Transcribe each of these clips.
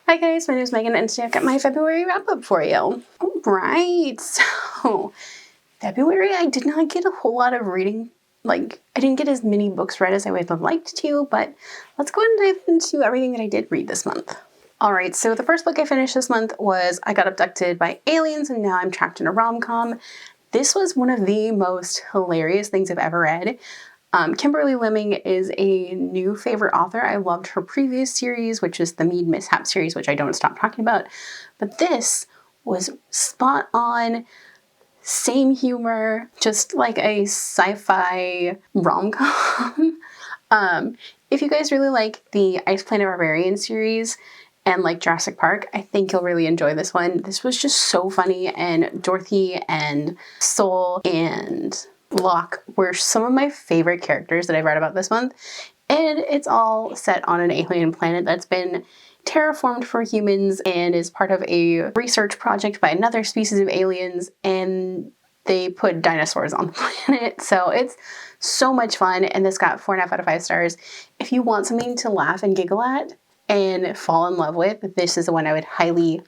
Hi guys, my name is Megan and today I've got my February wrap up for you. Alright, so February I did not get a whole lot of reading. I didn't get as many books read as I would have liked to, but let's go ahead and dive into everything that I did read this month. Alright, so the first book I finished this month was I Got Abducted by Aliens and Now I'm Trapped in a Rom-Com. This was one of the most hilarious things I've ever read. Kimberly Lemming is a new favorite author. I loved her previous series, which is the Mead Mishap series, which I don't stop talking about. But this was spot on, same humor, just like a sci-fi rom-com. If you guys really like the Ice Planet Barbarian series and like Jurassic Park, I think you'll really enjoy this one. This was just so funny, and Dorothy and Soul and Locke were some of my favorite characters that I've read about this month, and it's all set on an alien planet that's been terraformed for humans and is part of a research project by another species of aliens, and they put dinosaurs on the planet. So it's so much fun, and this got 4.5 out of 5 stars. If you want something to laugh and giggle at and fall in love with, this is the one I would highly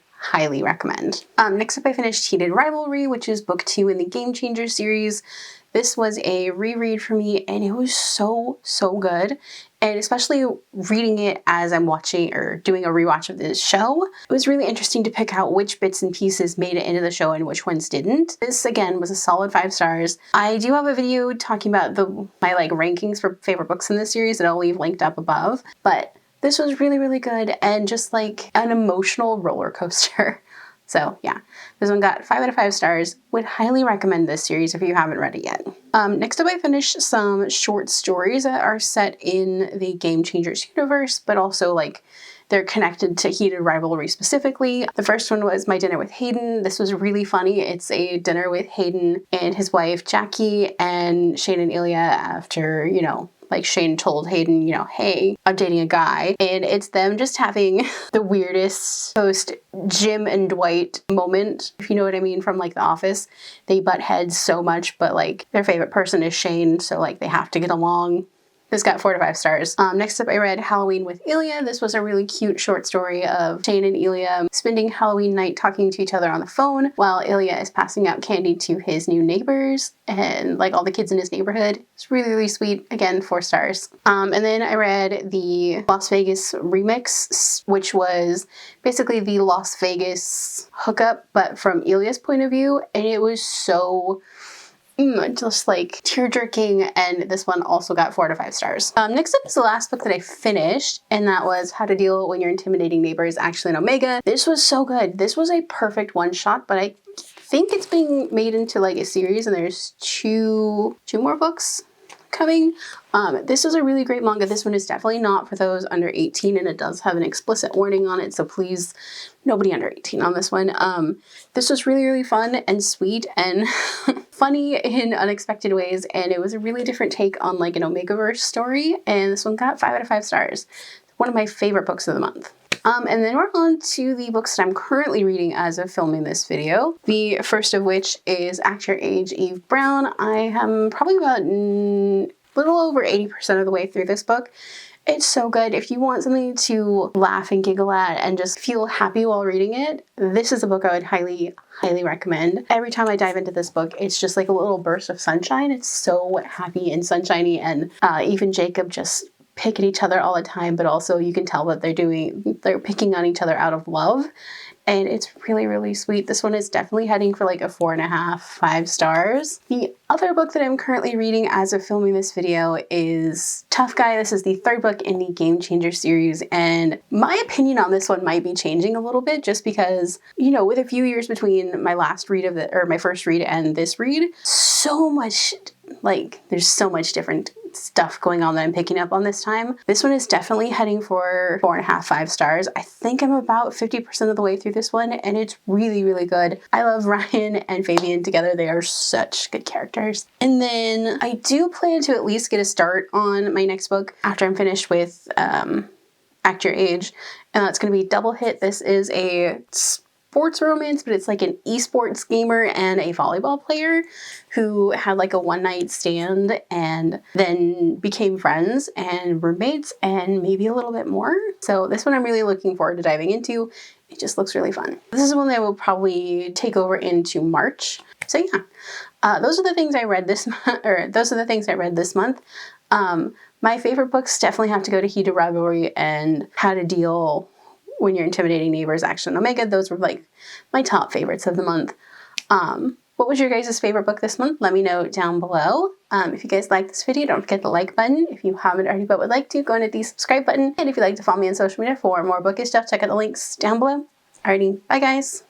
recommend. Next up I finished Rivalry, which is book 2 in the Game Changer series. This was a reread for me, and it was so good. And especially reading it as I'm watching or doing a rewatch of this show, it was really interesting to pick out which bits and pieces made it into the show and which ones didn't. This, again, was a solid 5 stars. I do have a video talking about my rankings for favorite books in this series that I'll leave linked up above, but this was really good and just like an emotional roller coaster. So yeah, this one got 5 out of 5 stars. Would highly recommend this series if you haven't read it yet. Next up I finished some short stories that are set in the Game Changers universe, but also they're connected to Heated Rivalry specifically. The first one was My Dinner with Hayden. This was really funny. It's a dinner with Hayden and his wife Jackie and Shane and Ilya after, Shane told Hayden, hey, I'm dating a guy. And it's them just having the weirdest post Jim and Dwight moment, if you know what I mean, from The Office. They butt heads so much, but their favorite person is Shane, so they have to get along. This got 4 to 5 stars. Next up I read Halloween with Ilya. This was a really cute short story of Shane and Ilya spending Halloween night talking to each other on the phone while Ilya is passing out candy to his new neighbors and all the kids in his neighborhood. It's really sweet. Again, 4 stars. And then I read the Las Vegas remix, which was basically the Las Vegas hookup, but from Ilya's point of view, and it was so just tear-jerking, and this one also got 4 to 5 stars. Next up is the last book that I finished, and that was How to Deal When Your Intimidating Neighbor is Actually an Omega. This was so good. This was a perfect one-shot, but I think it's being made into a series, and there's two more books coming. This is a really great manga. This one is definitely not for those under 18, and it does have an explicit warning on it, so please, nobody under 18 on this one. This was really fun and sweet and funny in unexpected ways, and it was a really different take on an Omegaverse story, and this one got 5 out of 5 stars. One of my favorite books of the month. And then we're on to the books that I'm currently reading as of filming this video. The first of which is Act Your Age, Eve Brown. I am probably about a little over 80% of the way through this book. It's so good. If you want something to laugh and giggle at and just feel happy while reading it, this is a book I would highly recommend. Every time I dive into this book, it's just like a little burst of sunshine. It's so happy and sunshiny, and Eve and Jacob just pick at each other all the time, but also you can tell that they're picking on each other out of love, and it's really sweet. This one is definitely heading for a 4.5, 5 stars. The other book that I'm currently reading as of filming this video is Tough Guy. This is the 3rd book in the Game Changer series, and my opinion on this one might be changing a little bit just because, with a few years between my last read my first read and this read, so much, there's so much different stuff going on that I'm picking up on this time. This one is definitely heading for 4.5, 5 stars. I think I'm about 50% of the way through this one, and it's really good. I love Ryan and Fabian together. They are such good characters. And then I do plan to at least get a start on my next book after I'm finished with Act Your Age, and that's going to be Double Hit. This is a sports romance, but it's like an esports gamer and a volleyball player who had like a one-night stand and then became friends and roommates and maybe a little bit more. So this one I'm really looking forward to diving into. It just looks really fun. This is one that will probably take over into March. So yeah, those are the things I read this month, or those are the things I read this month. My favorite books definitely have to go to Heated Rivalry and How to Deal When Your Intimidating Neighbors, Action Omega. Those were like my top favorites of the month. What was your guys' favorite book this month? Let me know down below. If you guys like this video, don't forget the like button. If you haven't already but would like to, go and hit the subscribe button. And if you'd like to follow me on social media for more bookish stuff, check out the links down below. Alrighty, bye guys.